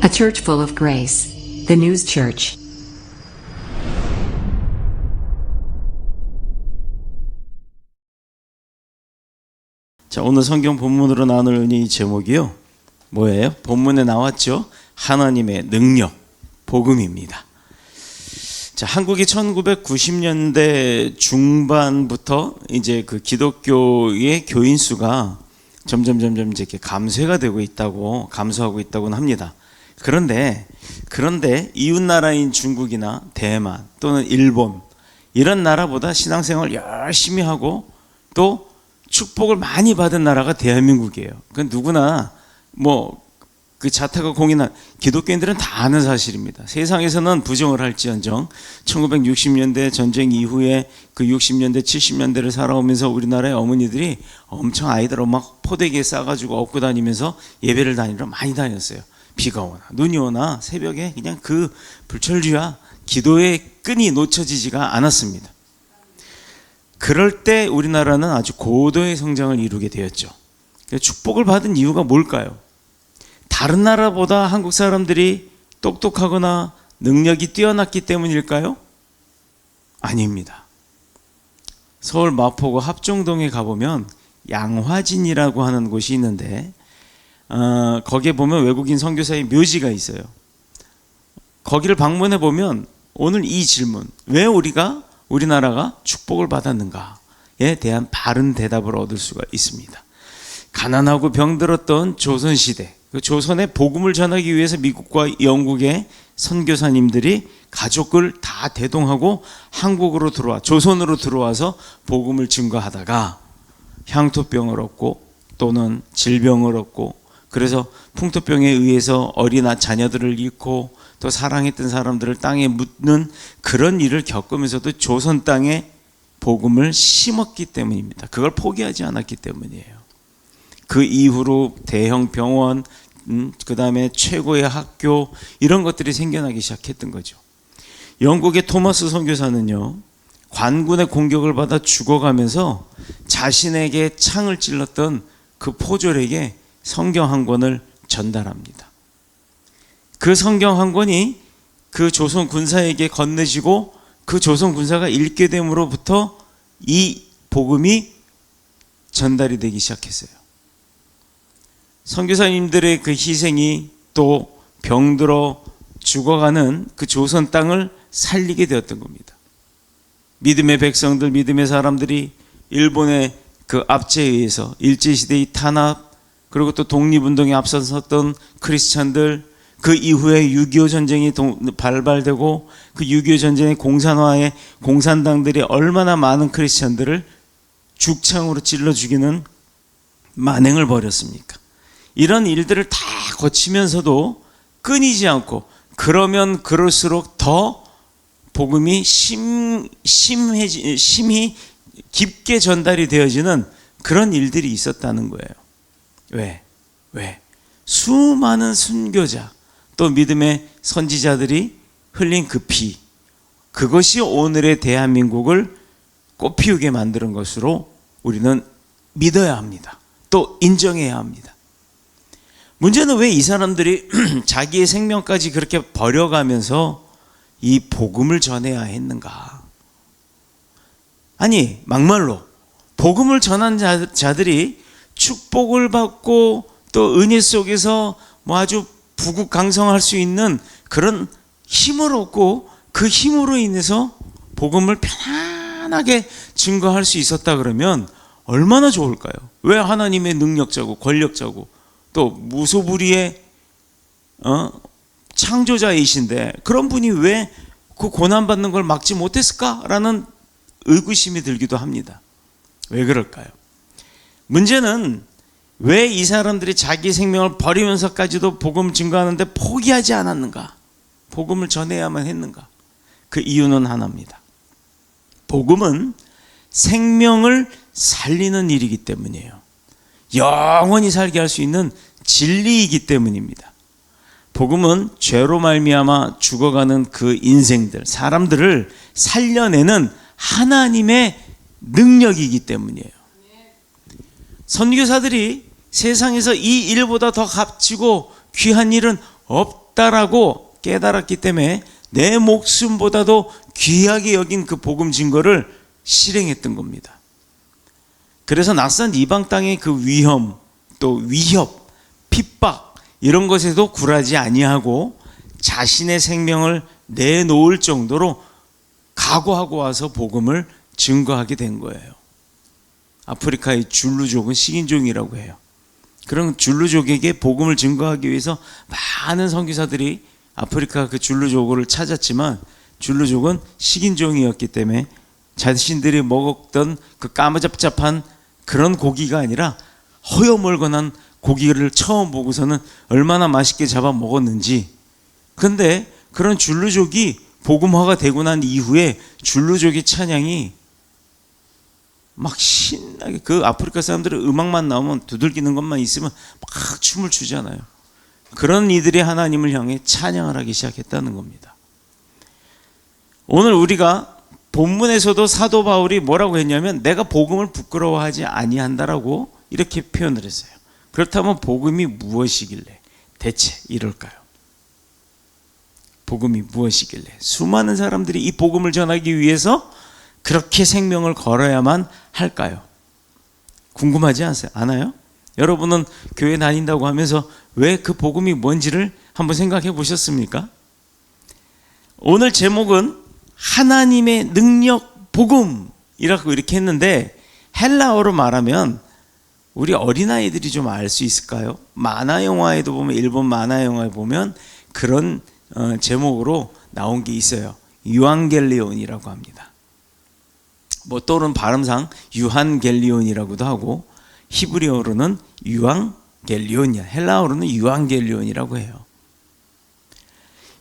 A church full of grace. The News Church. 자, 오늘 성경 본문으로 나눌 이 제목이요. 뭐예요? 본문에 나왔죠. 하나님의 능력, 복음입니다. 자, 한국이 1990년대 중반부터 이제 그 기독교의 교인 수가 점점 이제 이렇게 감소하고 있다고는 합니다. 그런데 이웃 나라인 중국이나 대만 또는 일본 이런 나라보다 신앙생활을 열심히 하고 또 축복을 많이 받은 나라가 대한민국이에요. 그 누구나 그 자타가 공인한 기독교인들은 다 아는 사실입니다. 세상에서는 부정을 할지언정 1960년대 전쟁 이후에 그 60년대 70년대를 살아오면서 우리나라의 어머니들이 엄청 아이들을 막 포대기에 싸가지고 업고 다니면서 예배를 다니러 많이 다녔어요. 비가 오나 눈이 오나 새벽에 그냥 그 불철주야 기도의 끈이 놓쳐지지가 않았습니다. 그럴 때 우리나라는 아주 고도의 성장을 이루게 되었죠. 축복을 받은 이유가 뭘까요? 다른 나라보다 한국 사람들이 똑똑하거나 능력이 뛰어났기 때문일까요? 아닙니다. 서울 마포구 합정동에 가보면 양화진이라고 하는 곳이 있는데 거기에 보면 외국인 선교사의 묘지가 있어요. 거기를 방문해 보면 오늘 이 질문, 왜 우리나라가 축복을 받았는가에 대한 바른 대답을 얻을 수가 있습니다. 가난하고 병들었던 조선시대, 그 조선의 복음을 전하기 위해서 미국과 영국의 선교사님들이 가족을 다 대동하고 한국으로 조선으로 들어와서 복음을 증거하다가 향토병을 얻고 또는 질병을 얻고 그래서 풍토병에 의해서 어린 자녀들을 잃고 또 사랑했던 사람들을 땅에 묻는 그런 일을 겪으면서도 조선 땅에 복음을 심었기 때문입니다. 그걸 포기하지 않았기 때문이에요. 그 이후로 대형 병원, 그 다음에 최고의 학교 이런 것들이 생겨나기 시작했던 거죠. 영국의 토마스 선교사는요, 관군의 공격을 받아 죽어가면서 자신에게 창을 찔렀던 그 포졸에게 성경 한 권을 전달합니다. 그 성경 한 권이 그 조선 군사에게 건네지고 그 조선 군사가 읽게 됨으로부터 이 복음이 전달이 되기 시작했어요. 선교사님들의 그 희생이 또 병들어 죽어가는 그 조선 땅을 살리게 되었던 겁니다. 믿음의 백성들, 믿음의 사람들이 일본의 그 압제에 의해서 일제시대의 탄압 그리고 또 독립운동에 앞서섰던 크리스찬들, 그 이후에 6.25 전쟁이 발발되고 그 6.25 전쟁의 공산화에 공산당들이 얼마나 많은 크리스찬들을 죽창으로 찔러 죽이는 만행을 벌였습니까? 이런 일들을 다 거치면서도 끊이지 않고 그러면 그럴수록 더 복음이 심히 깊게 전달이 되어지는 그런 일들이 있었다는 거예요. 왜? 수많은 순교자 또 믿음의 선지자들이 흘린 그 피, 그것이 오늘의 대한민국을 꽃피우게 만드는 것으로 우리는 믿어야 합니다. 또 인정해야 합니다. 문제는 왜 이 사람들이 자기의 생명까지 그렇게 버려가면서 이 복음을 전해야 했는가? 아니, 막말로 복음을 전한 자들이 축복을 받고 또 은혜 속에서 아주 부국강성할 수 있는 그런 힘을 얻고 그 힘으로 인해서 복음을 편안하게 증거할 수 있었다 그러면 얼마나 좋을까요? 왜 하나님의 능력자고 권력자고 또 무소불위의 창조자이신데 그런 분이 왜 그 고난받는 걸 막지 못했을까라는 의구심이 들기도 합니다. 왜 그럴까요? 문제는 왜 이 사람들이 자기 생명을 버리면서까지도 복음 증거하는데 포기하지 않았는가? 복음을 전해야만 했는가? 그 이유는 하나입니다. 복음은 생명을 살리는 일이기 때문이에요. 영원히 살게 할 수 있는 진리이기 때문입니다. 복음은 죄로 말미암아 죽어가는 그 인생들, 사람들을 살려내는 하나님의 능력이기 때문이에요. 선교사들이 세상에서 이 일보다 더 값지고 귀한 일은 없다라고 깨달았기 때문에 내 목숨보다도 귀하게 여긴 그 복음 증거를 실행했던 겁니다. 그래서 낯선 이방 땅의 그 위험, 또 위협, 핍박 이런 것에도 굴하지 아니하고 자신의 생명을 내놓을 정도로 각오하고 와서 복음을 증거하게 된 거예요. 아프리카의 줄루족은 식인종이라고 해요. 그런 줄루족에게 복음을 증거하기 위해서 많은 선교사들이 아프리카 그 줄루족을 찾았지만 줄루족은 식인종이었기 때문에 자신들이 먹었던 그 까무잡잡한 그런 고기가 아니라 허여멀건한 고기를 처음 보고서는 얼마나 맛있게 잡아 먹었는지. 근데 그런 줄루족이 복음화가 되고 난 이후에 줄루족의 찬양이 막 신나게, 그 아프리카 사람들은 음악만 나오면 두들기는 것만 있으면 막 춤을 추잖아요. 그런 이들이 하나님을 향해 찬양을 하기 시작했다는 겁니다. 오늘 우리가 본문에서도 사도 바울이 뭐라고 했냐면 내가 복음을 부끄러워하지 아니한다라고 이렇게 표현을 했어요. 그렇다면 복음이 무엇이길래 대체 이럴까요? 복음이 무엇이길래 수많은 사람들이 이 복음을 전하기 위해서 그렇게 생명을 걸어야만 할까요? 궁금하지 않아요? 여러분은 교회 다닌다고 하면서 왜 그 복음이 뭔지를 한번 생각해 보셨습니까? 오늘 제목은 하나님의 능력 복음이라고 이렇게 했는데 헬라어로 말하면 우리 어린아이들이 좀 알 수 있을까요? 만화 영화에도 보면, 일본 만화 영화에 보면 그런 제목으로 나온 게 있어요. 유앙겔리온이라고 합니다. 뭐 또는 발음상 유한겔리온이라고도 하고 히브리어로는 유앙겔리온이야. 헬라어로는 유앙겔리온이라고 해요.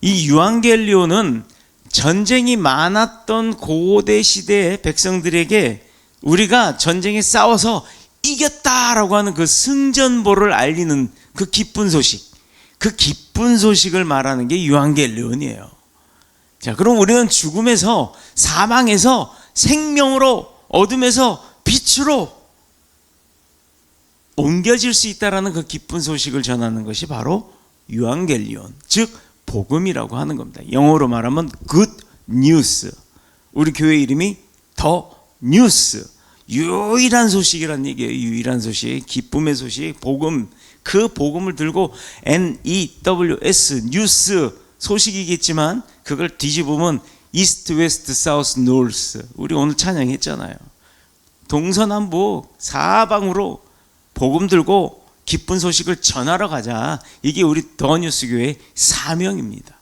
이 유앙겔리온은 전쟁이 많았던 고대 시대의 백성들에게 우리가 전쟁에 싸워서 이겼다라고 하는 그 승전보를 알리는 그 기쁜 소식, 그 기쁜 소식을 말하는 게 유앙겔리온이에요. 자, 그럼 우리는 죽음에서, 사망에서 생명으로, 어둠에서 빛으로 옮겨질 수 있다라는 그 기쁜 소식을 전하는 것이 바로 유앙겔리온, 즉 복음이라고 하는 겁니다. 영어로 말하면 good news. 우리 교회 이름이 더 뉴스, 유일한 소식이란 얘기예요. 유일한 소식, 기쁨의 소식, 복음. 그 복음을 들고 NEWS, 뉴스, 소식이겠지만 그걸 뒤집으면 이스트, 웨스트, 사우스, 노스. 우리 오늘 찬양했잖아요. 동서남북 사방으로 복음 들고 기쁜 소식을 전하러 가자. 이게 우리 더 뉴스 교회의 사명입니다.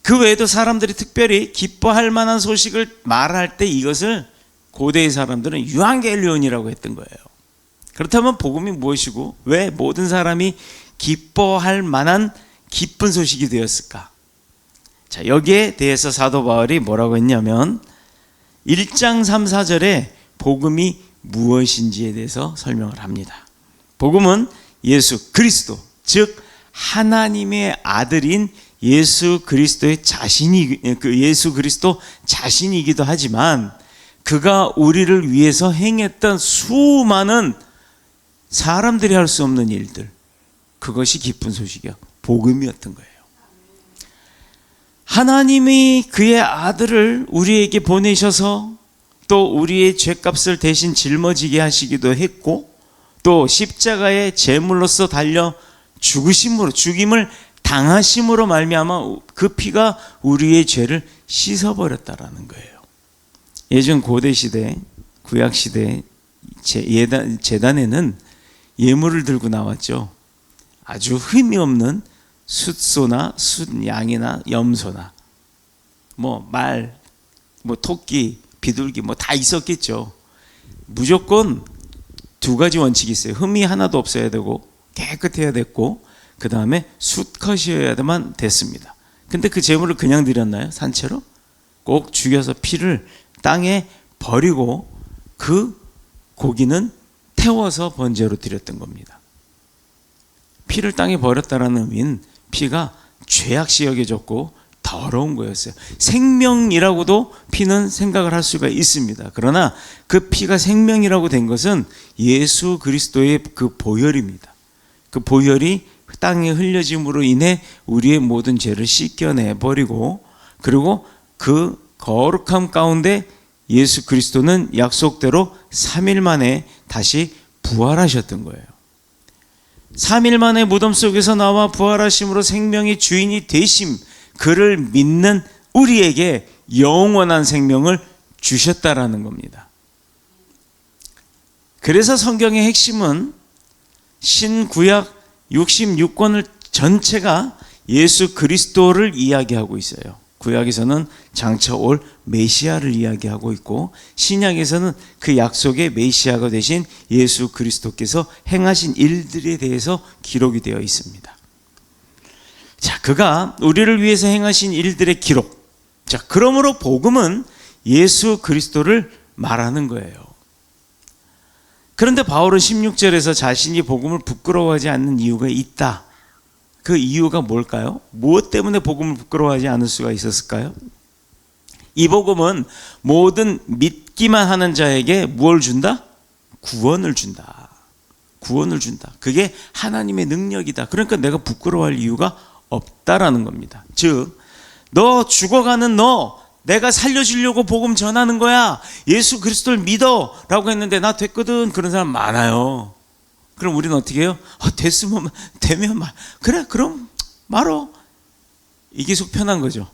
그 외에도 사람들이 특별히 기뻐할 만한 소식을 말할 때 이것을 고대의 사람들은 유앙겔리온이라고 했던 거예요. 그렇다면 복음이 무엇이고 왜 모든 사람이 기뻐할 만한 기쁜 소식이 되었을까? 자, 여기에 대해서 사도 바울이 뭐라고 했냐면 1장 3, 4절에 복음이 무엇인지에 대해서 설명을 합니다. 복음은 예수 그리스도, 즉 하나님의 아들인 예수 그리스도의 예수 그리스도 자신이기도 하지만 그가 우리를 위해서 행했던 수많은 사람들이 할 수 없는 일들, 그것이 기쁜 소식이야. 복음이었던 거예요. 하나님이 그의 아들을 우리에게 보내셔서 또 우리의 죄값을 대신 짊어지게 하시기도 했고 또 십자가에 제물로서 달려 죽임을 당하심으로 말미암아 그 피가 우리의 죄를 씻어버렸다라는 거예요. 예전 고대 시대, 구약 시대 제단에는 예물을 들고 나왔죠. 아주 흠이 없는 숫소나 숫양이나 염소나 말, 토끼, 비둘기 다 있었겠죠. 무조건 두 가지 원칙이 있어요. 흠이 하나도 없어야 되고 깨끗해야 됐고 그 다음에 숫컷이어야만 됐습니다. 근데 그 제물을 그냥 드렸나요? 산채로? 꼭 죽여서 피를 땅에 버리고 그 고기는 태워서 번제로 드렸던 겁니다. 피를 땅에 버렸다라는 의미는 피가 죄악시 여겨졌고 더러운 거였어요. 생명이라고도 피는 생각을 할 수가 있습니다. 그러나 그 피가 생명이라고 된 것은 예수 그리스도의 그 보혈입니다. 그 보혈이 땅에 흘려짐으로 인해 우리의 모든 죄를 씻겨내 버리고, 그리고 그 거룩함 가운데 예수 그리스도는 약속대로 3일 만에 다시 부활하셨던 거예요. 3일 만에 무덤 속에서 나와 부활하심으로 생명의 주인이 되심, 그를 믿는 우리에게 영원한 생명을 주셨다라는 겁니다. 그래서 성경의 핵심은 신구약 66권을 전체가 예수 그리스도를 이야기하고 있어요. 구약에서는 장차 올 메시아를 이야기하고 있고, 신약에서는 그 약속의 메시아가 되신 예수 그리스도께서 행하신 일들에 대해서 기록이 되어 있습니다. 자, 그가 우리를 위해서 행하신 일들의 기록. 자, 그러므로 복음은 예수 그리스도를 말하는 거예요. 그런데 바울은 16절에서 자신이 복음을 부끄러워하지 않는 이유가 있다. 그 이유가 뭘까요? 무엇 때문에 복음을 부끄러워하지 않을 수가 있었을까요? 이 복음은 모든 믿기만 하는 자에게 무엇을 준다? 구원을 준다. 구원을 준다. 그게 하나님의 능력이다. 그러니까 내가 부끄러워할 이유가 없다라는 겁니다. 즉, 너 죽어가는 너, 내가 살려주려고 복음 전하는 거야. 예수 그리스도를 믿어 라고 했는데 나 됐거든. 그런 사람 많아요. 그럼 우리는 어떻게 해요? 됐으면 되면 말. 그래, 그럼 말어. 이게 속 편한 거죠.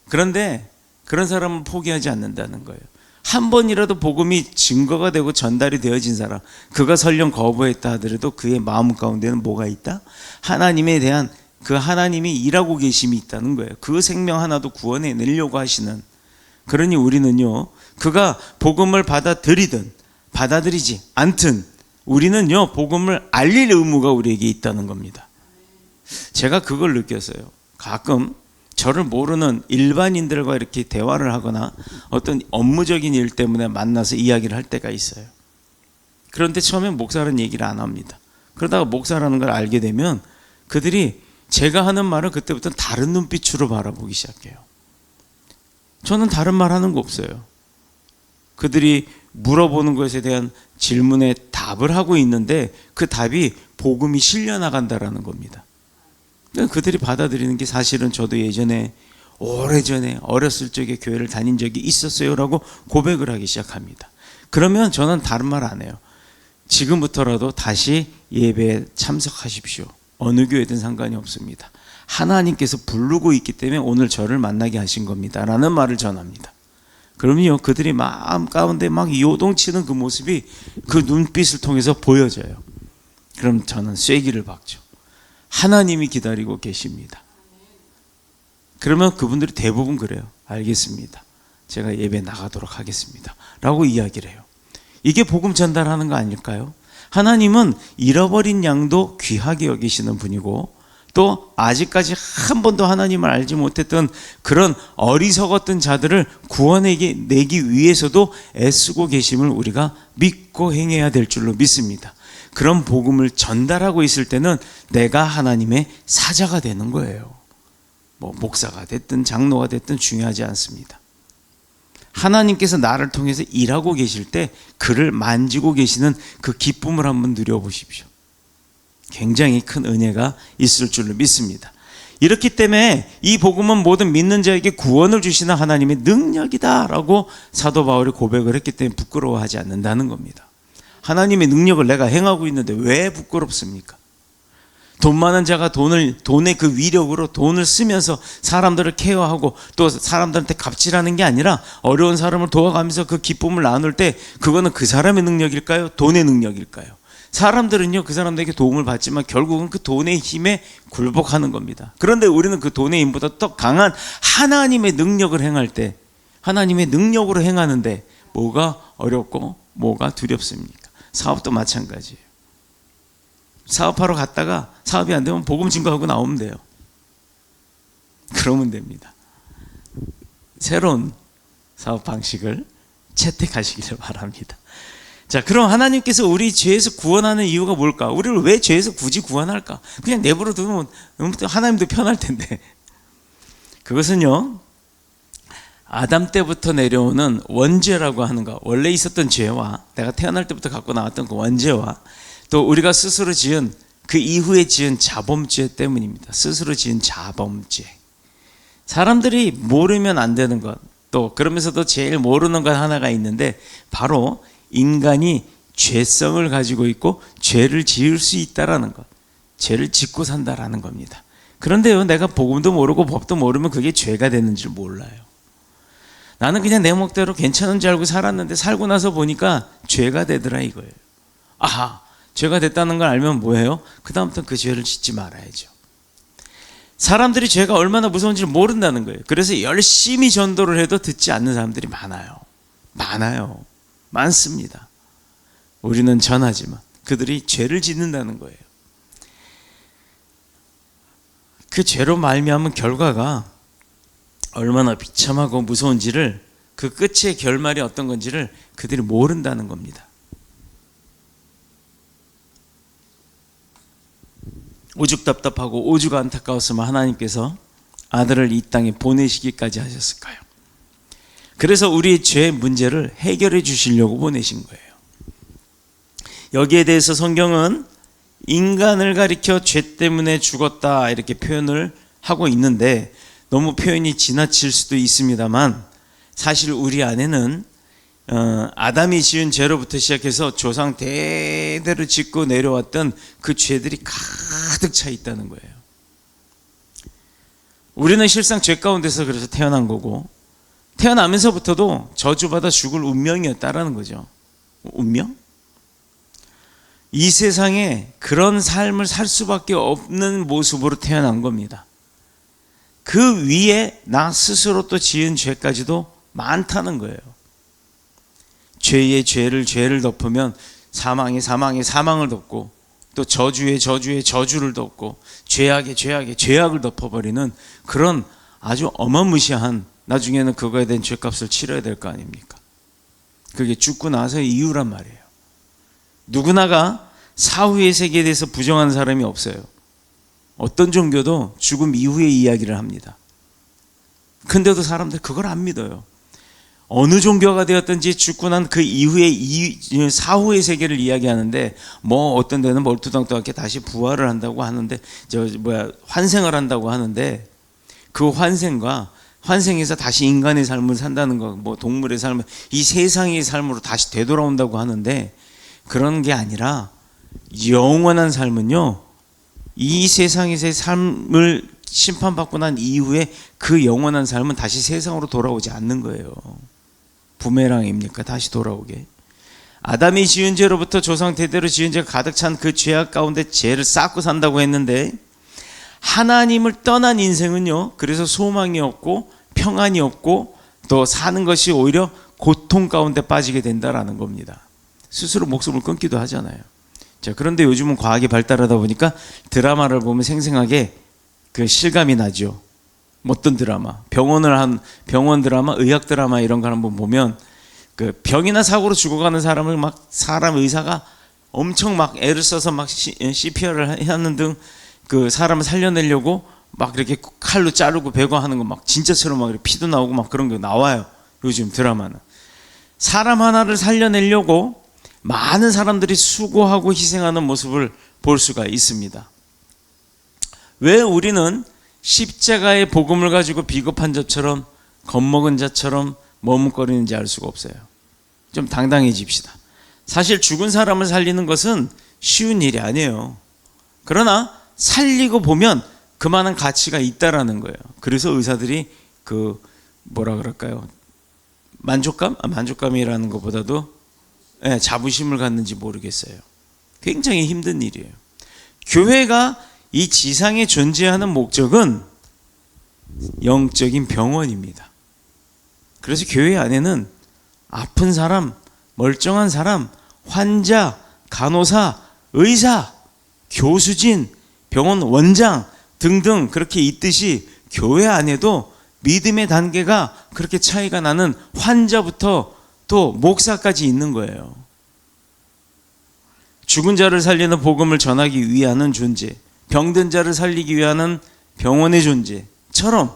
그런데 그런 사람은 포기하지 않는다는 거예요. 한 번이라도 복음이 증거가 되고 전달이 되어진 사람, 그가 설령 거부했다 하더라도 그의 마음 가운데는 뭐가 있다? 하나님에 대한 그 하나님이 일하고 계심이 있다는 거예요. 그 생명 하나도 구원해 내려고 하시는. 그러니 우리는요, 그가 복음을 받아들이든 받아들이지 않든 우리는요, 복음을 알릴 의무가 우리에게 있다는 겁니다. 제가 그걸 느꼈어요. 가끔 저를 모르는 일반인들과 이렇게 대화를 하거나 어떤 업무적인 일 때문에 만나서 이야기를 할 때가 있어요. 그런데 처음엔 목사라는 얘기를 안 합니다. 그러다가 목사라는 걸 알게 되면 그들이 제가 하는 말을 그때부터 다른 눈빛으로 바라보기 시작해요. 저는 다른 말 하는 거 없어요. 그들이 물어보는 것에 대한 질문에 답을 하고 있는데 그 답이 복음이 실려나간다라는 겁니다. 그들이 받아들이는 게 사실은 저도 예전에 오래전에 어렸을 적에 교회를 다닌 적이 있었어요 라고 고백을 하기 시작합니다. 그러면 저는 다른 말 안 해요. 지금부터라도 다시 예배에 참석하십시오. 어느 교회든 상관이 없습니다. 하나님께서 부르고 있기 때문에 오늘 저를 만나게 하신 겁니다 라는 말을 전합니다. 그러면요, 그들이 마음 가운데 막 요동치는 그 모습이 그 눈빛을 통해서 보여져요. 그럼 저는 쐐기를 박죠. 하나님이 기다리고 계십니다. 그러면 그분들이 대부분 그래요. 알겠습니다. 제가 예배 나가도록 하겠습니다 라고 이야기를 해요. 이게 복음 전달하는 거 아닐까요? 하나님은 잃어버린 양도 귀하게 여기시는 분이고, 또 아직까지 한 번도 하나님을 알지 못했던 그런 어리석었던 자들을 구원내기 위해서도 애쓰고 계심을 우리가 믿고 행해야 될 줄로 믿습니다. 그런 복음을 전달하고 있을 때는 내가 하나님의 사자가 되는 거예요. 뭐 목사가 됐든 장로가 됐든 중요하지 않습니다. 하나님께서 나를 통해서 일하고 계실 때 그를 만지고 계시는 그 기쁨을 한번 누려보십시오. 굉장히 큰 은혜가 있을 줄로 믿습니다. 이렇기 때문에 이 복음은 모든 믿는 자에게 구원을 주시는 하나님의 능력이다라고 사도 바울이 고백을 했기 때문에 부끄러워하지 않는다는 겁니다. 하나님의 능력을 내가 행하고 있는데 왜 부끄럽습니까? 돈 많은 자가 돈의 그 위력으로 돈을 쓰면서 사람들을 케어하고 또 사람들한테 갑질하는 게 아니라 어려운 사람을 도와가면서 그 기쁨을 나눌 때 그거는 그 사람의 능력일까요? 돈의 능력일까요? 사람들은요, 그 사람들에게 도움을 받지만 결국은 그 돈의 힘에 굴복하는 겁니다. 그런데 우리는 그 돈의 힘보다 더 강한 하나님의 능력을 행할 때, 하나님의 능력으로 행하는데 뭐가 어렵고 뭐가 두렵습니까? 사업도 마찬가지예요. 사업하러 갔다가 사업이 안 되면 복음 증거하고 나오면 돼요. 그러면 됩니다. 새로운 사업 방식을 채택하시기를 바랍니다. 자, 그럼 하나님께서 우리 죄에서 구원하는 이유가 뭘까? 우리를 왜 죄에서 굳이 구원할까? 그냥 내버려 두면 하나님도 편할 텐데. 그것은요, 아담 때부터 내려오는 원죄라고 하는 것, 원래 있었던 죄와 내가 태어날 때부터 갖고 나왔던 그 원죄와 또 우리가 스스로 지은 그 이후에 지은 자범죄 때문입니다. 스스로 지은 자범죄. 사람들이 모르면 안 되는 것, 또 그러면서도 제일 모르는 것 하나가 있는데 바로 인간이 죄성을 가지고 있고 죄를 지을 수 있다라는 것, 죄를 짓고 산다라는 겁니다. 그런데요, 내가 복음도 모르고 법도 모르면 그게 죄가 되는 줄 몰라요. 나는 그냥 내 멋대로 괜찮은 줄 알고 살았는데 살고 나서 보니까 죄가 되더라 이거예요. 아하, 죄가 됐다는 걸 알면 뭐예요? 그 다음부터 그 죄를 짓지 말아야죠. 사람들이 죄가 얼마나 무서운지를 모른다는 거예요. 그래서 열심히 전도를 해도 듣지 않는 사람들이 많아요. 많습니다. 우리는 전하지만 그들이 죄를 짓는다는 거예요. 그 죄로 말미암은 결과가 얼마나 비참하고 무서운지를, 그 끝의 결말이 어떤 건지를 그들이 모른다는 겁니다. 오죽 답답하고 오죽 안타까웠으면 하나님께서 아들을 이 땅에 보내시기까지 하셨을까요? 그래서 우리의 죄 문제를 해결해 주시려고 보내신 거예요. 여기에 대해서 성경은 인간을 가리켜 죄 때문에 죽었다 이렇게 표현을 하고 있는데 너무 표현이 지나칠 수도 있습니다만 사실 우리 안에는 아담이 지은 죄로부터 시작해서 조상 대대로 짓고 내려왔던 그 죄들이 가득 차 있다는 거예요. 우리는 실상 죄 가운데서 그래서 태어난 거고 태어나면서부터도 저주받아 죽을 운명이었다라는 거죠. 운명? 이 세상에 그런 삶을 살 수밖에 없는 모습으로 태어난 겁니다. 그 위에 나 스스로 또 지은 죄까지도 많다는 거예요. 죄의 죄를 덮으면 사망의 사망을 덮고 또 저주의 저주를 덮고 죄악의 죄악을 덮어버리는 그런 아주 어마무시한, 나중에는 그거에 대한 죄값을 치러야 될 거 아닙니까? 그게 죽고 나서의 이유란 말이에요. 누구나가 사후의 세계에 대해서 부정하는 사람이 없어요. 어떤 종교도 죽음 이후의 이야기를 합니다. 근데도 사람들 그걸 안 믿어요. 어느 종교가 되었든지 죽고 난 그 이후의 사후의 세계를 이야기하는데 뭐 어떤 데는 멀뚱멀뚱하게 다시 부활을 한다고 하는데 환생을 한다고 하는데 그 환생에서 다시 인간의 삶을 산다는 거, 뭐 동물의 삶을, 이 세상의 삶으로 다시 되돌아온다고 하는데 그런 게 아니라 영원한 삶은요, 이 세상에서의 삶을 심판받고 난 이후에 그 영원한 삶은 다시 세상으로 돌아오지 않는 거예요. 부메랑입니까? 다시 돌아오게. 아담이 지은 죄로부터 조상 대대로 지은 죄가 가득 찬 그 죄악 가운데 죄를 쌓고 산다고 했는데 하나님을 떠난 인생은요, 그래서 소망이 없고 평안이 없고 또 사는 것이 오히려 고통 가운데 빠지게 된다라는 겁니다. 스스로 목숨을 끊기도 하잖아요. 자, 그런데 요즘은 과학이 발달하다 보니까 드라마를 보면 생생하게 그 실감이 나죠. 어떤 드라마, 병원 드라마, 의학 드라마 이런 걸 한번 보면 그 병이나 사고로 죽어가는 사람을 막 사람 의사가 엄청 막 애를 써서 막 CPR을 하는 등 그 사람을 살려내려고 막 이렇게 칼로 자르고 배고하는 거 막 진짜처럼 막 피도 나오고 막 그런 게 나와요. 요즘 드라마는. 사람 하나를 살려내려고 많은 사람들이 수고하고 희생하는 모습을 볼 수가 있습니다. 왜 우리는 십자가의 복음을 가지고 비겁한 자처럼 겁먹은 자처럼 머뭇거리는지 알 수가 없어요. 좀 당당해집시다. 사실 죽은 사람을 살리는 것은 쉬운 일이 아니에요. 그러나 살리고 보면 그만한 가치가 있다라는 거예요. 그래서 의사들이 그 뭐라 그럴까요? 만족감이라는 것보다도 자부심을 갖는지 모르겠어요. 굉장히 힘든 일이에요. 교회가 이 지상에 존재하는 목적은 영적인 병원입니다. 그래서 교회 안에는 아픈 사람, 멀쩡한 사람, 환자, 간호사, 의사, 교수진, 병원 원장 등등 그렇게 있듯이 교회 안에도 믿음의 단계가 그렇게 차이가 나는 환자부터 또 목사까지 있는 거예요. 죽은 자를 살리는 복음을 전하기 위하는 존재, 병든 자를 살리기 위하는 병원의 존재처럼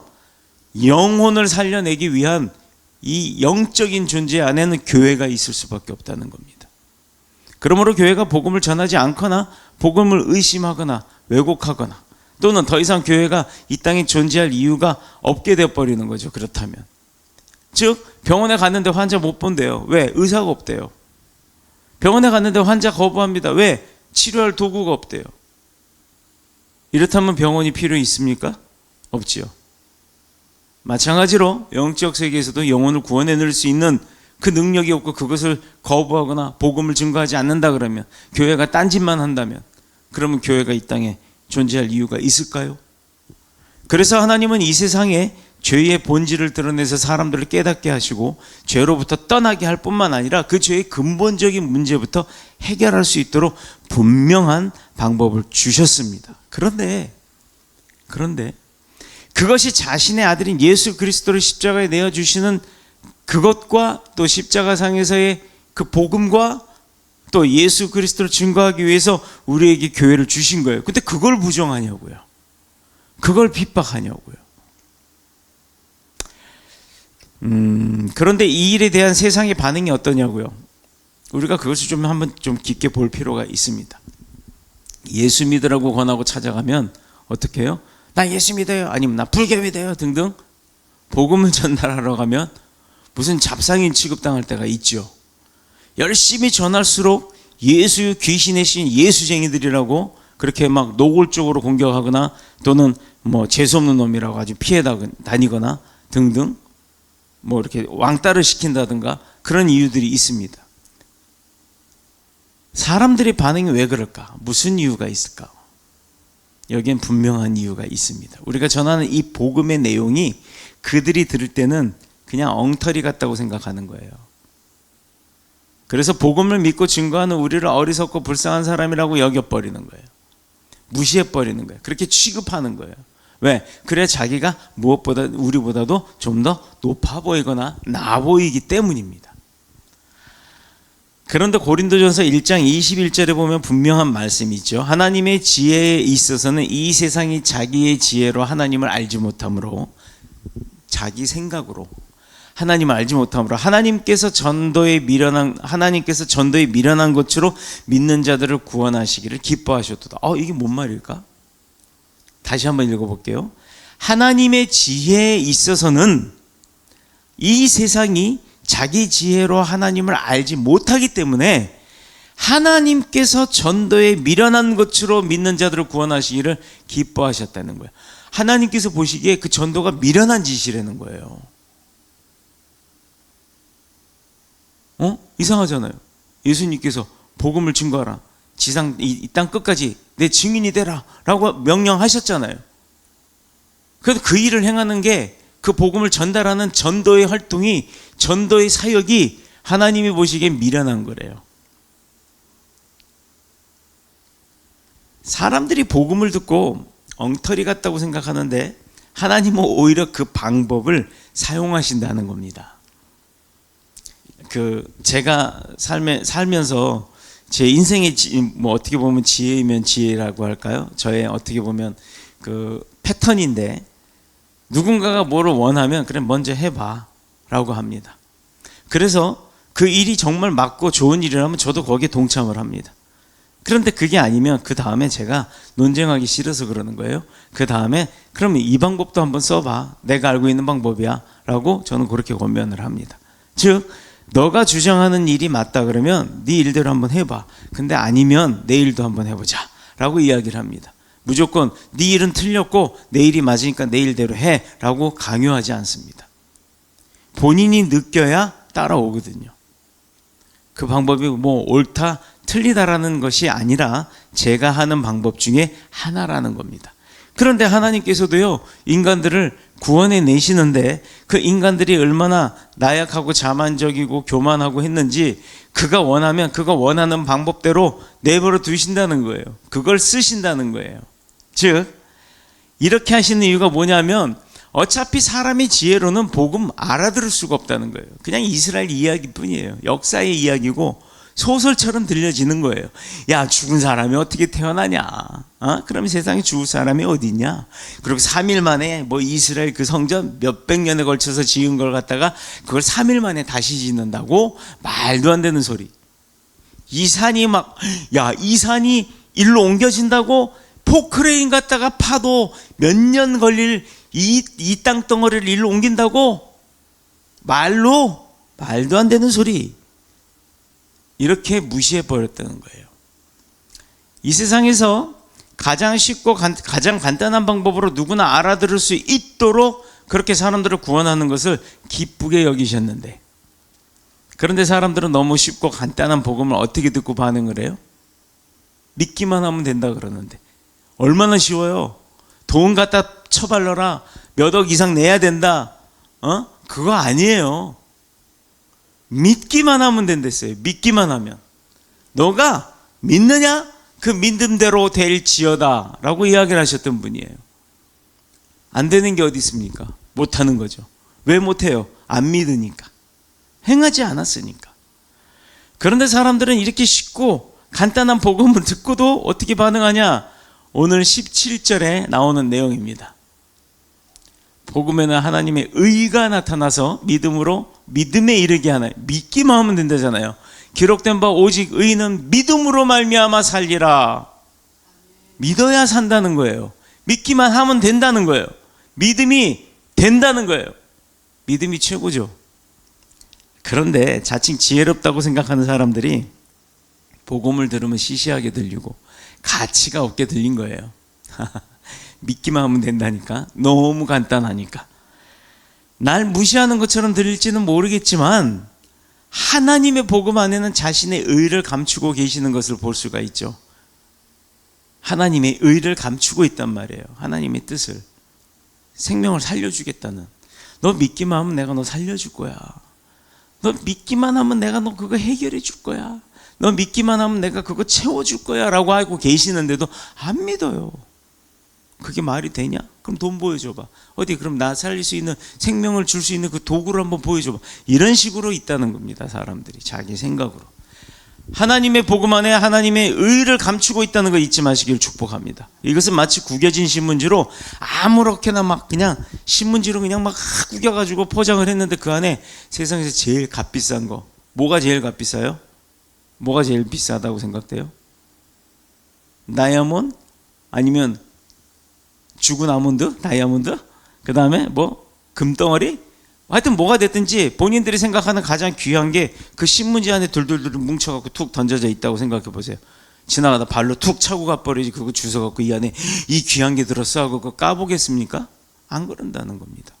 영혼을 살려내기 위한 이 영적인 존재 안에는 교회가 있을 수밖에 없다는 겁니다. 그러므로 교회가 복음을 전하지 않거나 복음을 의심하거나 왜곡하거나 또는 더 이상 교회가 이 땅에 존재할 이유가 없게 되어버리는 거죠. 그렇다면 즉 병원에 갔는데 환자 못 본대요. 왜? 의사가 없대요. 병원에 갔는데 환자 거부합니다. 왜? 치료할 도구가 없대요. 이렇다면 병원이 필요 있습니까? 없지요. 마찬가지로 영적 세계에서도 영혼을 구원해낼 수 있는 그 능력이 없고 그것을 거부하거나 복음을 증거하지 않는다 그러면, 교회가 딴짓만 한다면, 그러면 교회가 이 땅에 존재할 이유가 있을까요? 그래서 하나님은 이 세상에 죄의 본질을 드러내서 사람들을 깨닫게 하시고 죄로부터 떠나게 할 뿐만 아니라 그 죄의 근본적인 문제부터 해결할 수 있도록 분명한 방법을 주셨습니다. 그런데 그것이 자신의 아들인 예수 그리스도를 십자가에 내어주시는 그것과 또 십자가상에서의 그 복음과 또 예수 그리스도를 증거하기 위해서 우리에게 교회를 주신 거예요. 근데 그걸 부정하냐고요. 그걸 핍박하냐고요. 그런데 이 일에 대한 세상의 반응이 어떠냐고요. 우리가 그것을 좀 한번 좀 깊게 볼 필요가 있습니다. 예수 믿으라고 권하고 찾아가면 어떻게 해요? 나 예수 믿어요, 아니면 나 불교 믿어요 등등 복음을 전달하러 가면 무슨 잡상인 취급당할 때가 있죠. 열심히 전할수록 예수 귀신의 신 예수쟁이들이라고 그렇게 막 노골적으로 공격하거나 또는 뭐 재수없는 놈이라고 아주 피해 다니거나 등등 뭐 이렇게 왕따를 시킨다든가 그런 이유들이 있습니다. 사람들의 반응이 왜 그럴까? 무슨 이유가 있을까? 여기엔 분명한 이유가 있습니다. 우리가 전하는 이 복음의 내용이 그들이 들을 때는 그냥 엉터리 같다고 생각하는 거예요. 그래서 복음을 믿고 증거하는 우리를 어리석고 불쌍한 사람이라고 여겨버리는 거예요. 무시해버리는 거예요. 그렇게 취급하는 거예요. 왜? 그래 자기가 무엇보다 우리보다도 좀 더 높아 보이거나 나아 보이기 때문입니다. 그런데 고린도전서 1장 21절에 보면 분명한 말씀이 있죠. 하나님의 지혜에 있어서는 이 세상이 자기의 지혜로 하나님을 알지 못하므로, 자기 생각으로 하나님을 알지 못하므로 하나님께서 전도에 미련한 것으로 믿는 자들을 구원하시기를 기뻐하셨도다. 이게 뭔 말일까? 다시 한번 읽어볼게요. 하나님의 지혜에 있어서는 이 세상이 자기 지혜로 하나님을 알지 못하기 때문에 하나님께서 전도에 미련한 것으로 믿는 자들을 구원하시기를 기뻐하셨다는 거예요. 하나님께서 보시기에 그 전도가 미련한 짓이라는 거예요. 이상하잖아요. 예수님께서 복음을 증거하라, 지상 이 땅 끝까지 내 증인이 되라 라고 명령하셨잖아요. 그래서 그 일을 행하는 게, 그 복음을 전달하는 전도의 활동이, 전도의 사역이 하나님이 보시기에 미련한 거래요. 사람들이 복음을 듣고 엉터리 같다고 생각하는데 하나님은 오히려 그 방법을 사용하신다는 겁니다. 제가 살면서 제 인생의 뭐 어떻게 보면 지혜이면 지혜라고 할까요? 저의 어떻게 보면 그 패턴인데, 누군가가 뭐를 원하면 그래 먼저 해봐 라고 합니다. 그래서 그 일이 정말 맞고 좋은 일이라면 저도 거기에 동참을 합니다. 그런데 그게 아니면 그 다음에 제가 논쟁하기 싫어서 그러는 거예요. 그 다음에 그러면 이 방법도 한번 써봐, 내가 알고 있는 방법이야 라고 저는 그렇게 권면을 합니다. 즉 너가 주장하는 일이 맞다 그러면 네 일대로 한번 해봐, 근데 아니면 내 일도 한번 해보자 라고 이야기를 합니다. 무조건 네 일은 틀렸고 내 일이 맞으니까 내 일대로 해 라고 강요하지 않습니다. 본인이 느껴야 따라오거든요. 그 방법이 뭐 옳다 틀리다라는 것이 아니라 제가 하는 방법 중에 하나라는 겁니다. 그런데 하나님께서도요, 인간들을 구원해 내시는데 그 인간들이 얼마나 나약하고 자만적이고 교만하고 했는지 그가 원하면 그가 원하는 방법대로 내버려 두신다는 거예요. 그걸 쓰신다는 거예요. 즉 이렇게 하시는 이유가 뭐냐면, 어차피 사람의 지혜로는 복음 알아들을 수가 없다는 거예요. 그냥 이스라엘 이야기뿐이에요. 역사의 이야기고 소설처럼 들려지는 거예요. 야, 죽은 사람이 어떻게 태어나냐? 그럼 세상에 죽을 사람이 어디 있냐? 그리고 3일 만에 뭐 이스라엘 그 성전 몇백 년에 걸쳐서 지은 걸 갖다가 그걸 3일 만에 다시 짓는다고? 말도 안 되는 소리. 이 산이 일로 옮겨진다고 포크레인 갖다가 파도 몇 년 걸릴 이 땅덩어리를 일로 옮긴다고? 말로? 말도 안 되는 소리. 이렇게 무시해 버렸다는 거예요. 이 세상에서 가장 쉽고 가장 간단한 방법으로 누구나 알아들을 수 있도록 그렇게 사람들을 구원하는 것을 기쁘게 여기셨는데, 그런데 사람들은 너무 쉽고 간단한 복음을 어떻게 듣고 반응을 해요? 믿기만 하면 된다 그러는데 얼마나 쉬워요. 돈 갖다 처발러라, 몇 억 이상 내야 된다, 그거 아니에요. 믿기만 하면 된댔어요. 믿기만 하면. 너가 믿느냐? 그 믿음대로 될지어다 라고 이야기를 하셨던 분이에요. 안 되는 게 어디 있습니까? 못하는 거죠. 왜 못해요? 안 믿으니까. 행하지 않았으니까. 그런데 사람들은 이렇게 쉽고 간단한 복음을 듣고도 어떻게 반응하냐? 오늘 17절에 나오는 내용입니다. 복음에는 하나님의 의가 나타나서 믿음에 이르게 하나요. 믿기만 하면 된다잖아요. 기록된 바 오직 의인은 믿음으로 말미암아 살리라. 믿어야 산다는 거예요. 믿기만 하면 된다는 거예요. 믿음이 된다는 거예요. 믿음이 최고죠. 그런데 자칭 지혜롭다고 생각하는 사람들이 복음을 들으면 시시하게 들리고 가치가 없게 들린 거예요. 믿기만 하면 된다니까. 너무 간단하니까. 날 무시하는 것처럼 들릴지는 모르겠지만 하나님의 복음 안에는 자신의 의를 감추고 계시는 것을 볼 수가 있죠. 하나님의 의를 감추고 있단 말이에요. 하나님의 뜻을. 생명을 살려주겠다는. 너 믿기만 하면 내가 너 살려줄 거야. 너 믿기만 하면 내가 너 그거 해결해 줄 거야. 너 믿기만 하면 내가 그거 채워줄 거야 라고 하고 계시는데도 안 믿어요. 그게 말이 되냐? 그럼 돈 보여줘봐. 어디 그럼 나 살릴 수 있는, 생명을 줄 수 있는 그 도구를 한번 보여줘봐. 이런 식으로 있다는 겁니다. 사람들이 자기 생각으로. 하나님의 복음 안에 하나님의 의를 감추고 있다는 거 잊지 마시길 축복합니다. 이것은 마치 구겨진 신문지로 아무렇게나 막 그냥 신문지로 그냥 막 구겨가지고 포장을 했는데 그 안에 세상에서 제일 값비싼 거. 뭐가 제일 값비싸요? 뭐가 제일 비싸다고 생각돼요? 다이아몬드? 아니면 죽은 아몬드? 다이아몬드? 그 다음에 뭐? 금덩어리? 하여튼 뭐가 됐든지 본인들이 생각하는 가장 귀한 게 그 신문지 안에 둘둘둘 뭉쳐갖고 툭 던져져 있다고 생각해 보세요. 지나가다 발로 툭 차고 가버리지 그거 주워갖고 이 안에 이 귀한 게 들었어 하고 그거 까보겠습니까? 안 그런다는 겁니다.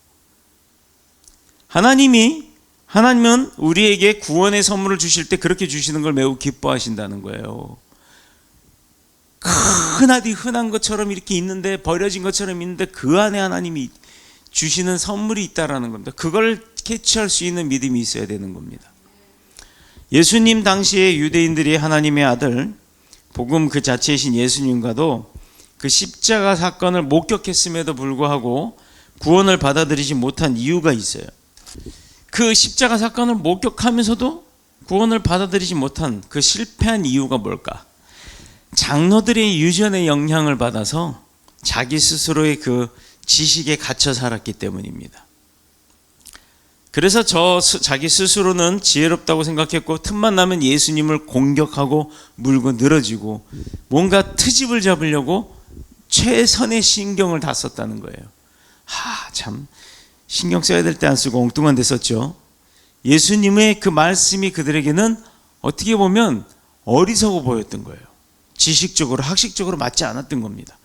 하나님은 우리에게 구원의 선물을 주실 때 그렇게 주시는 걸 매우 기뻐하신다는 거예요. 흔한 것처럼 이렇게 있는데, 버려진 것처럼 있는데 그 안에 하나님이 주시는 선물이 있다라는 겁니다. 그걸 캐치할 수 있는 믿음이 있어야 되는 겁니다. 예수님 당시에 유대인들이 하나님의 아들, 복음 그 자체이신 예수님과도 그 십자가 사건을 목격했음에도 불구하고 구원을 받아들이지 못한 이유가 있어요. 그 십자가 사건을 목격하면서도 구원을 받아들이지 못한 그 실패한 이유가 뭘까? 장로들의 유전의 영향을 받아서 자기 스스로의 그 지식에 갇혀 살았기 때문입니다. 그래서 자기 스스로는 지혜롭다고 생각했고 틈만 나면 예수님을 공격하고 물고 늘어지고 뭔가 트집을 잡으려고 최선의 신경을 다 썼다는 거예요. 참 신경 써야 될 때 안 쓰고 엉뚱한 데 썼죠. 예수님의 그 말씀이 그들에게는 어떻게 보면 어리석어 보였던 거예요. 지식적으로, 학식적으로 맞지 않았던 겁니다.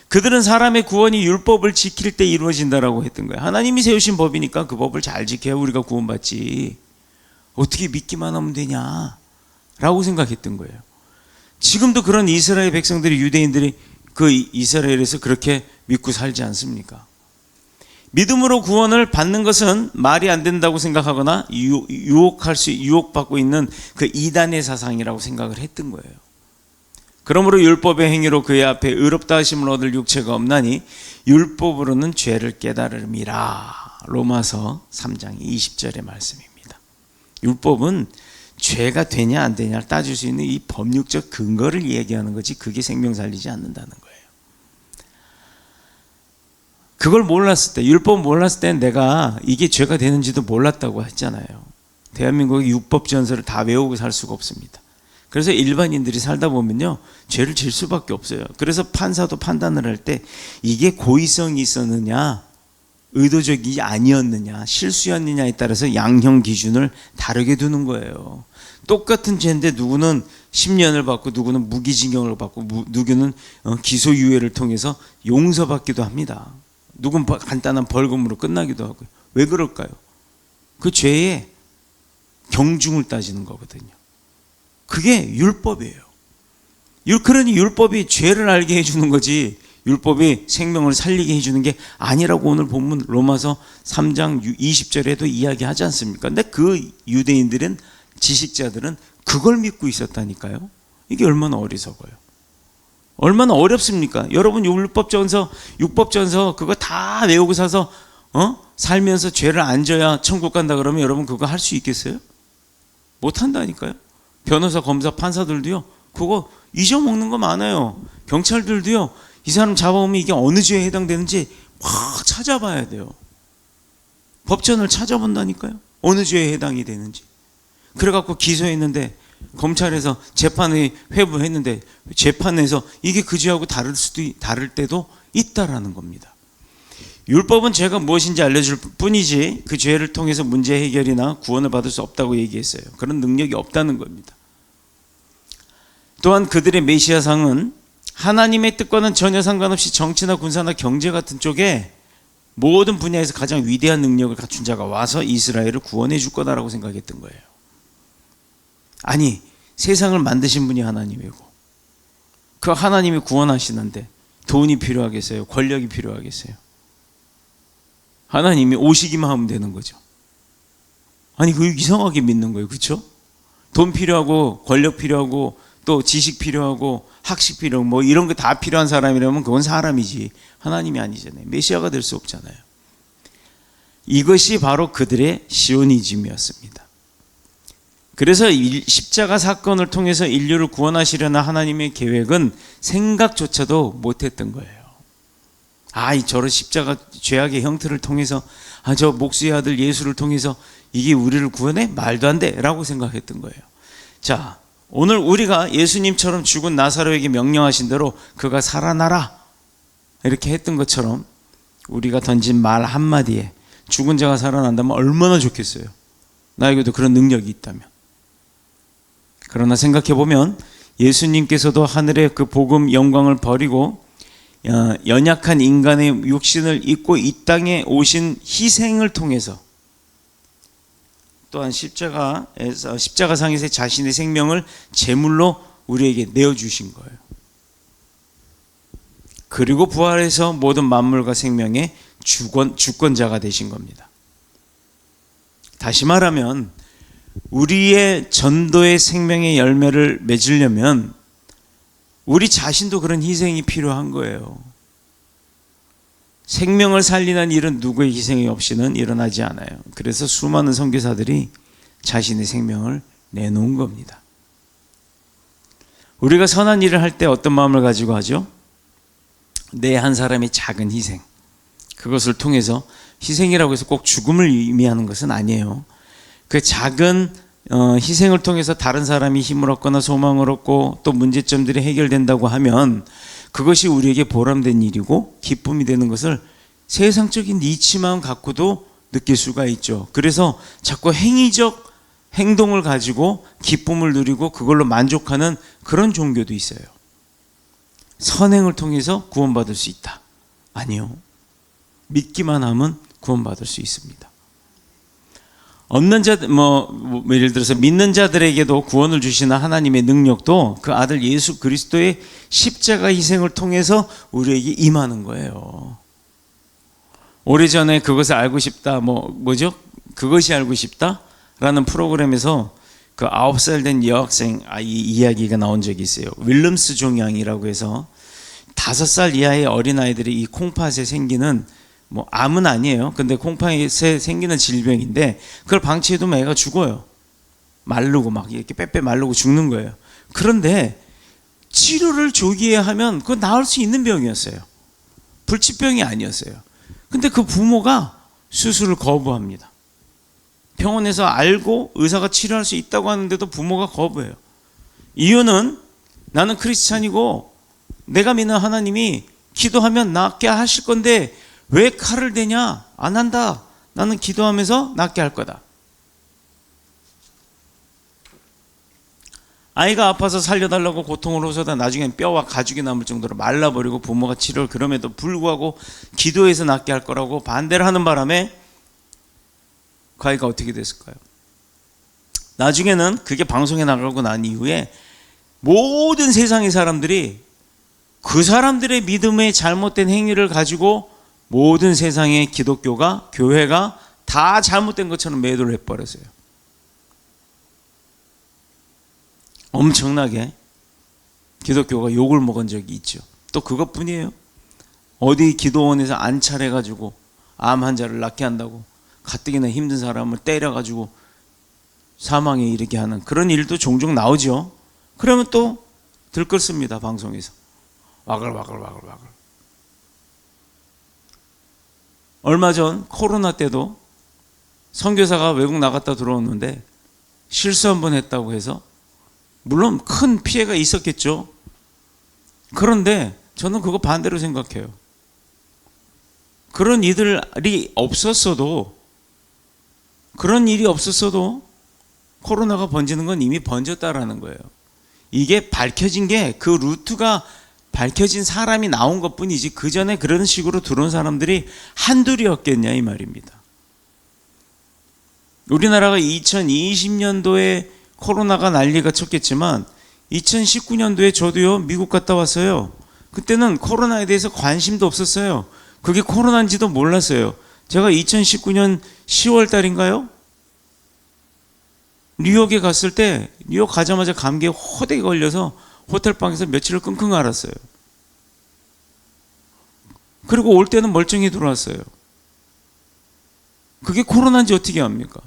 그들은 사람의 구원이 율법을 지킬 때 이루어진다라고 했던 거예요. 하나님이 세우신 법이니까 그 법을 잘 지켜야 우리가 구원받지. 어떻게 믿기만 하면 되냐? 라고 생각했던 거예요. 지금도 그런 이스라엘 백성들이, 유대인들이 그 이스라엘에서 그렇게 믿고 살지 않습니까? 믿음으로 구원을 받는 것은 말이 안 된다고 생각하거나 유혹받고 있는 그 이단의 사상이라고 생각을 했던 거예요. 그러므로 율법의 행위로 그의 앞에 의롭다 하심을 얻을 육체가 없나니 율법으로는 죄를 깨달음이라. 로마서 3장 20절의 말씀입니다. 율법은 죄가 되냐 안 되냐를 따질 수 있는 이 법률적 근거를 얘기하는 거지 그게 생명 살리지 않는다는 거예요. 그걸 몰랐을 때, 율법 몰랐을 때 내가 이게 죄가 되는지도 몰랐다고 했잖아요. 대한민국의 율법 전설을 다 외우고 살 수가 없습니다. 그래서 일반인들이 살다 보면요, 죄를 질 수밖에 없어요. 그래서 판사도 판단을 할 때 이게 고의성이 있었느냐, 의도적이 아니었느냐, 실수였느냐에 따라서 양형 기준을 다르게 두는 거예요. 똑같은 죄인데 누구는 10년을 받고 누구는 무기징역을 받고 누구는 기소유예를 통해서 용서받기도 합니다. 누군 간단한 벌금으로 끝나기도 하고요. 왜 그럴까요? 그 죄의 경중을 따지는 거거든요. 그게 율법이에요. 그러니 율법이 죄를 알게 해주는 거지, 율법이 생명을 살리게 해주는 게 아니라고 오늘 본문 로마서 3장 20절에도 이야기하지 않습니까? 근데 그 유대인들은, 지식자들은 그걸 믿고 있었다니까요. 이게 얼마나 어리석어요. 얼마나 어렵습니까? 여러분 율법전서, 육법전서 그거 다 외우고 사서 살면서 죄를 안 져야 천국 간다 그러면 여러분 그거 할 수 있겠어요? 못 한다니까요. 변호사, 검사, 판사들도요, 그거 잊어먹는 거 많아요. 경찰들도요, 이 사람 잡아오면 이게 어느 죄에 해당되는지 막 찾아봐야 돼요. 법전을 찾아본다니까요. 어느 죄에 해당이 되는지. 그래갖고 기소했는데 검찰에서 재판에 회부했는데 재판에서 이게 그 죄하고 다를 때도 있다라는 겁니다. 율법은 죄가 무엇인지 알려줄 뿐이지 그 죄를 통해서 문제 해결이나 구원을 받을 수 없다고 얘기했어요. 그런 능력이 없다는 겁니다. 또한 그들의 메시아상은 하나님의 뜻과는 전혀 상관없이 정치나 군사나 경제 같은 쪽에 모든 분야에서 가장 위대한 능력을 갖춘 자가 와서 이스라엘을 구원해 줄 거다라고 생각했던 거예요. 아니, 세상을 만드신 분이 하나님이고 그 하나님이 구원하시는데 돈이 필요하겠어요? 권력이 필요하겠어요? 하나님이 오시기만 하면 되는 거죠. 아니, 그거 이상하게 믿는 거예요. 그렇죠? 돈 필요하고 권력 필요하고 또 지식 필요하고 학식 필요하고 뭐 이런 거 다 필요한 사람이라면 그건 사람이지 하나님이 아니잖아요. 메시아가 될 수 없잖아요. 이것이 바로 그들의 시오니즘이었습니다. 그래서 십자가 사건을 통해서 인류를 구원하시려는 하나님의 계획은 생각조차도 못했던 거예요. 저런 십자가 죄악의 형태를 통해서 저 목수의 아들 예수를 통해서 이게 우리를 구원해? 말도 안 돼 라고 생각했던 거예요. 자, 오늘 우리가 예수님처럼 죽은 나사로에게 명령하신 대로 그가 살아나라 이렇게 했던 것처럼 우리가 던진 말 한마디에 죽은 자가 살아난다면 얼마나 좋겠어요. 나에게도 그런 능력이 있다면. 그러나 생각해보면 예수님께서도 하늘의 그 복음 영광을 버리고 연약한 인간의 육신을 입고 이 땅에 오신 희생을 통해서 또한 십자가상에서 자신의 생명을 제물로 우리에게 내어주신 거예요. 그리고 부활해서 모든 만물과 생명의 주권자가 되신 겁니다. 다시 말하면 우리의 전도의 생명의 열매를 맺으려면 우리 자신도 그런 희생이 필요한 거예요. 생명을 살리는 일은 누구의 희생이 없이는 일어나지 않아요. 그래서 수많은 선교사들이 자신의 생명을 내놓은 겁니다. 우리가 선한 일을 할 때 어떤 마음을 가지고 하죠? 내 한 사람의 작은 희생, 그것을 통해서, 희생이라고 해서 꼭 죽음을 의미하는 것은 아니에요. 그 작은 희생을 통해서 다른 사람이 힘을 얻거나 소망을 얻고 또 문제점들이 해결된다고 하면 그것이 우리에게 보람된 일이고 기쁨이 되는 것을 세상적인 이치만 갖고도 느낄 수가 있죠. 그래서 자꾸 행위적 행동을 가지고 기쁨을 누리고 그걸로 만족하는 그런 종교도 있어요. 선행을 통해서 구원받을 수 있다. 아니요. 믿기만 하면 구원받을 수 있습니다. 없는 자들, 예를 들어서 믿는 자들에게도 구원을 주시는 하나님의 능력도 그 아들 예수 그리스도의 십자가 희생을 통해서 우리에게 임하는 거예요. 오래전에 그것을 알고 싶다, 그것이 알고 싶다? 라는 프로그램에서 그 9살 된 여학생 아이 이야기가 나온 적이 있어요. 윌럼스 종양이라고 해서 5살 이하의 어린아이들이 이 콩팥에 생기는 암은 아니에요. 근데 콩팥에 생기는 질병인데 그걸 방치해두면 애가 죽어요. 마르고 막 이렇게 빼빼 마르고 죽는 거예요. 그런데 치료를 조기에 하면 그건 나을 수 있는 병이었어요. 불치병이 아니었어요. 근데 그 부모가 수술을 거부합니다. 병원에서 알고 의사가 치료할 수 있다고 하는데도 부모가 거부해요. 이유는 나는 크리스찬이고 내가 믿는 하나님이 기도하면 낫게 하실 건데 왜 칼을 대냐? 안 한다. 나는 기도하면서 낫게 할 거다. 아이가 아파서 살려달라고 고통을 호소하다 나중엔 뼈와 가죽이 남을 정도로 말라버리고 부모가 치료를 그럼에도 불구하고 기도해서 낫게 할 거라고 반대를 하는 바람에 그 아이가 어떻게 됐을까요? 나중에는 그게 방송에 나가고 난 이후에 모든 세상의 사람들이 그 사람들의 믿음의 잘못된 행위를 가지고 모든 세상의 기독교가, 교회가 다 잘못된 것처럼 매도를 해버렸어요. 엄청나게 기독교가 욕을 먹은 적이 있죠. 또 그것뿐이에요. 어디 기도원에서 안찰해가지고 암 환자를 낫게 한다고 가뜩이나 힘든 사람을 때려가지고 사망에 이르게 하는 그런 일도 종종 나오죠. 그러면 또 들끓습니다. 방송에서 와글와글. 얼마 전 코로나 때도 선교사가 외국 나갔다 들어오는데 실수 한번 했다고 해서 물론 큰 피해가 있었겠죠. 그런데 저는 그거 반대로 생각해요. 그런 일이 없었어도 코로나가 번지는 건 이미 번졌다라는 거예요. 이게 밝혀진 게 그 루트가 밝혀진 사람이 나온 것뿐이지 그 전에 그런 식으로 들어온 사람들이 한둘이었겠냐 이 말입니다. 우리나라가 2020년도에 코로나가 난리가 쳤겠지만 2019년도에 저도요 미국 갔다 왔어요. 그때는 코로나에 대해서 관심도 없었어요. 그게 코로나인지도 몰랐어요. 제가 2019년 10월 달인가요? 뉴욕에 갔을 때 뉴욕 가자마자 감기에 호되게 걸려서 호텔방에서 며칠을 끙끙 앓았어요. 그리고 올 때는 멀쩡히 들어왔어요. 그게 코로나인지 어떻게 압니까?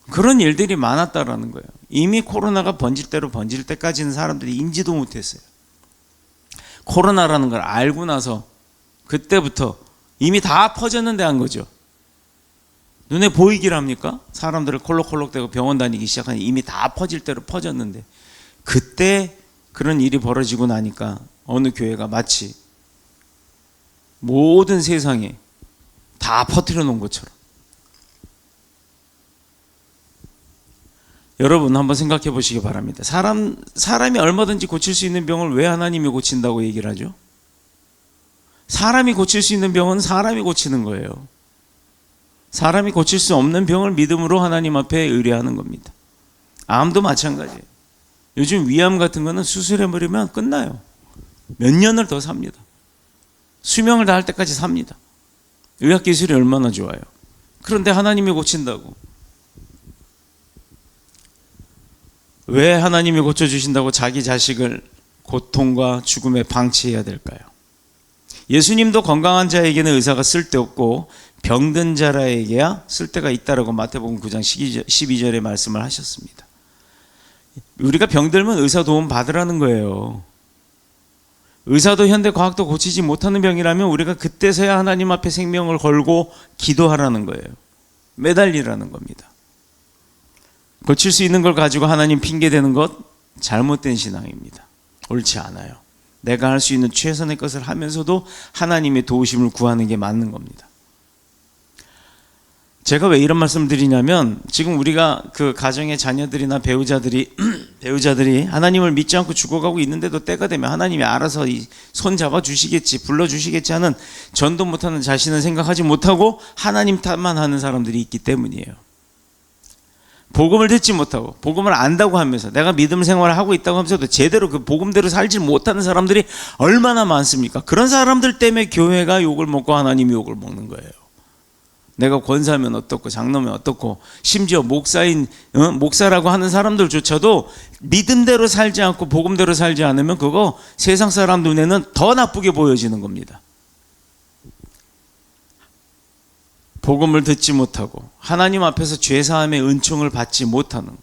그런 일들이 많았다라는 거예요. 이미 코로나가 번질 대로 번질 때까지는 사람들이 인지도 못했어요. 코로나라는 걸 알고 나서 그때부터 이미 다 퍼졌는데 한 거죠. 눈에 보이길 합니까? 사람들을 콜록콜록대고 병원 다니기 시작하니 이미 다 퍼질 대로 퍼졌는데 그때 그런 일이 벌어지고 나니까 어느 교회가 마치 모든 세상에 다 퍼뜨려 놓은 것처럼. 여러분 한번 생각해 보시기 바랍니다. 사람이 얼마든지 고칠 수 있는 병을 왜 하나님이 고친다고 얘기를 하죠? 사람이 고칠 수 있는 병은 사람이 고치는 거예요. 사람이 고칠 수 없는 병을 믿음으로 하나님 앞에 의뢰하는 겁니다. 암도 마찬가지예요. 요즘 위암 같은 거는 수술해버리면 끝나요. 몇 년을 더 삽니다. 수명을 다할 때까지 삽니다. 의학기술이 얼마나 좋아요. 그런데 하나님이 고친다고. 왜 하나님이 고쳐주신다고 자기 자식을 고통과 죽음에 방치해야 될까요? 예수님도 건강한 자에게는 의사가 쓸데없고 병든 자라에게야 쓸데가 있다라고 마태복음 9장 12절에 말씀을 하셨습니다. 우리가 병들면 의사 도움 받으라는 거예요. 의사도 현대 과학도 고치지 못하는 병이라면 우리가 그때서야 하나님 앞에 생명을 걸고 기도하라는 거예요. 매달리라는 겁니다. 고칠 수 있는 걸 가지고 하나님 핑계대는 것 잘못된 신앙입니다. 옳지 않아요. 내가 할 수 있는 최선의 것을 하면서도 하나님의 도우심을 구하는 게 맞는 겁니다. 제가 왜 이런 말씀 드리냐면 지금 우리가 그 가정의 자녀들이나 배우자들이 하나님을 믿지 않고 죽어가고 있는데도 때가 되면 하나님이 알아서 손 잡아주시겠지 불러주시겠지 하는 전도 못하는 자신은 생각하지 못하고 하나님 탓만 하는 사람들이 있기 때문이에요. 복음을 듣지 못하고 복음을 안다고 하면서 내가 믿음 생활을 하고 있다고 하면서도 제대로 그 복음대로 살지 못하는 사람들이 얼마나 많습니까? 그런 사람들 때문에 교회가 욕을 먹고 하나님이 욕을 먹는 거예요. 내가 권사면 어떻고 장로면 어떻고 심지어 목사라고 하는 사람들조차도 믿음대로 살지 않고 복음대로 살지 않으면 그거 세상 사람 눈에는 더 나쁘게 보여지는 겁니다. 복음을 듣지 못하고 하나님 앞에서 죄사함의 은총을 받지 못하는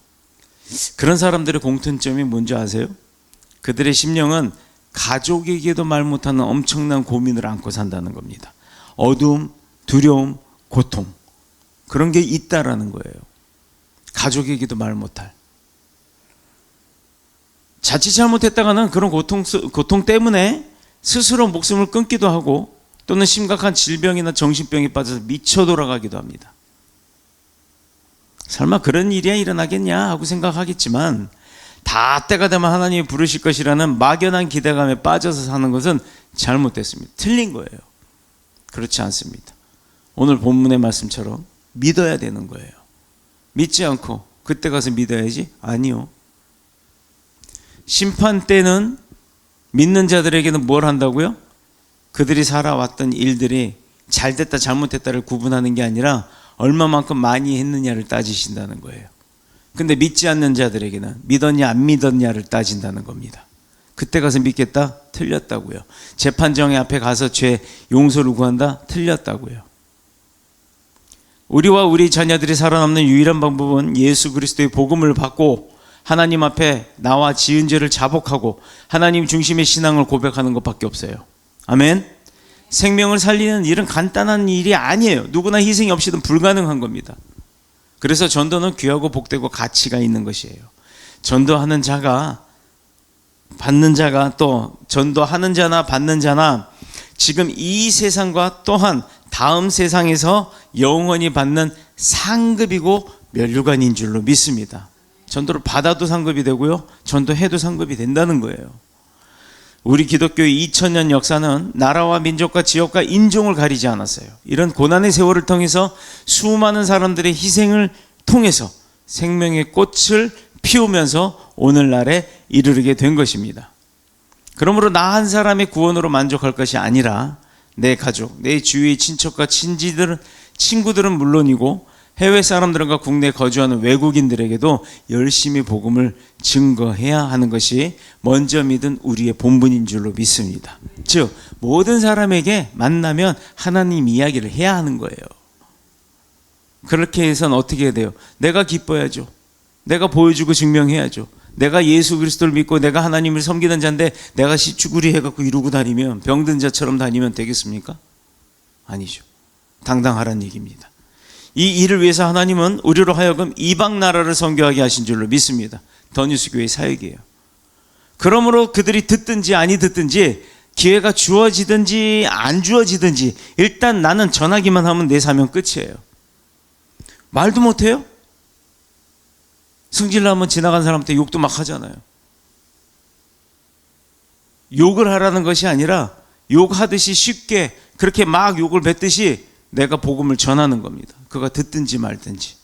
그런 사람들의 공통점이 뭔지 아세요? 그들의 심령은 가족에게도 말 못하는 엄청난 고민을 안고 산다는 겁니다. 어두움, 두려움, 고통 그런 게 있다라는 거예요. 가족에게도 말 못할. 자칫 잘못했다가는 그런 고통 때문에 스스로 목숨을 끊기도 하고 또는 심각한 질병이나 정신병에 빠져서 미쳐 돌아가기도 합니다. 설마 그런 일이야 일어나겠냐 하고 생각하겠지만 다 때가 되면 하나님이 부르실 것이라는 막연한 기대감에 빠져서 사는 것은 잘못됐습니다. 틀린 거예요. 그렇지 않습니다. 오늘 본문의 말씀처럼 믿어야 되는 거예요. 믿지 않고 그때 가서 믿어야지? 아니요. 심판 때는 믿는 자들에게는 뭘 한다고요? 그들이 살아왔던 일들이 잘됐다 잘못됐다를 구분하는 게 아니라 얼마만큼 많이 했느냐를 따지신다는 거예요. 근데 믿지 않는 자들에게는 믿었냐 안 믿었냐를 따진다는 겁니다. 그때 가서 믿겠다? 틀렸다고요. 재판정의 앞에 가서 죄 용서를 구한다? 틀렸다고요. 우리와 우리 자녀들이 살아남는 유일한 방법은 예수 그리스도의 복음을 받고 하나님 앞에 나와 지은 죄를 자복하고 하나님 중심의 신앙을 고백하는 것밖에 없어요. 아멘. 생명을 살리는 일은 간단한 일이 아니에요. 누구나 희생이 없이는 불가능한 겁니다. 그래서 전도는 귀하고 복되고 가치가 있는 것이에요. 전도하는 자가 받는 자가 또 전도하는 자나 받는 자나 지금 이 세상과 또한 다음 세상에서 영원히 받는 상급이고 면류관인 줄로 믿습니다. 전도를 받아도 상급이 되고요. 전도해도 상급이 된다는 거예요. 우리 기독교의 2000년 역사는 나라와 민족과 지역과 인종을 가리지 않았어요. 이런 고난의 세월을 통해서 수많은 사람들의 희생을 통해서 생명의 꽃을 피우면서 오늘날에 이르게 된 것입니다. 그러므로 나 한 사람의 구원으로 만족할 것이 아니라 내 가족, 내 주위의 친척과 친구들은 물론이고 해외 사람들과 국내에 거주하는 외국인들에게도 열심히 복음을 증거해야 하는 것이 먼저 믿은 우리의 본분인 줄로 믿습니다. 즉 모든 사람에게 만나면 하나님 이야기를 해야 하는 거예요. 그렇게 해서는 어떻게 해야 돼요? 내가 기뻐야죠. 내가 보여주고 증명해야죠. 내가 예수 그리스도를 믿고 내가 하나님을 섬기는 자인데 내가 시추구리 해갖고 이러고 다니면 병든 자처럼 다니면 되겠습니까? 아니죠. 당당하란 얘기입니다. 이 일을 위해서 하나님은 우리로 하여금 이방 나라를 선교하게 하신 줄로 믿습니다. 더뉴스 교회 사역이에요. 그러므로 그들이 듣든지 아니 듣든지 기회가 주어지든지 안 주어지든지 일단 나는 전하기만 하면 내 사명 끝이에요. 말도 못해요? 승질나면 지나간 사람한테 욕도 막 하잖아요. 욕을 하라는 것이 아니라 욕하듯이 쉽게 그렇게 막 욕을 뱉듯이 내가 복음을 전하는 겁니다. 그가 듣든지 말든지.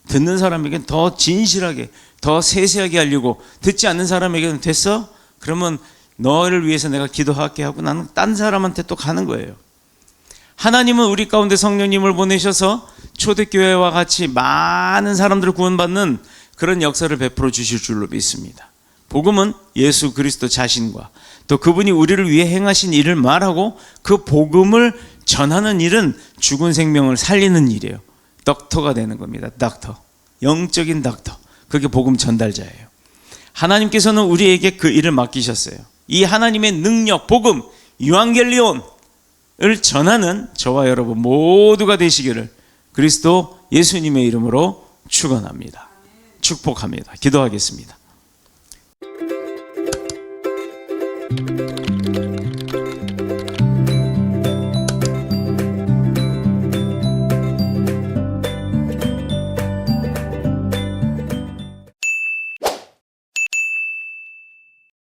듣는 사람에게는 더 진실하게 더 세세하게 하려고, 듣지 않는 사람에게는 됐어? 그러면 너를 위해서 내가 기도할게 하고 나는 딴 사람한테 또 가는 거예요. 하나님은 우리 가운데 성령님을 보내셔서 초대교회와 같이 많은 사람들을 구원받는 그런 역사를 베풀어 주실 줄로 믿습니다. 복음은 예수 그리스도 자신과 또 그분이 우리를 위해 행하신 일을 말하고 그 복음을 전하는 일은 죽은 생명을 살리는 일이에요. 닥터가 되는 겁니다. 닥터. 영적인 닥터. 그게 복음 전달자예요. 하나님께서는 우리에게 그 일을 맡기셨어요. 이 하나님의 능력, 복음, 유앙겔리온을 전하는 저와 여러분 모두가 되시기를 그리스도 예수님의 이름으로 축원합니다. 축복합니다. 기도하겠습니다.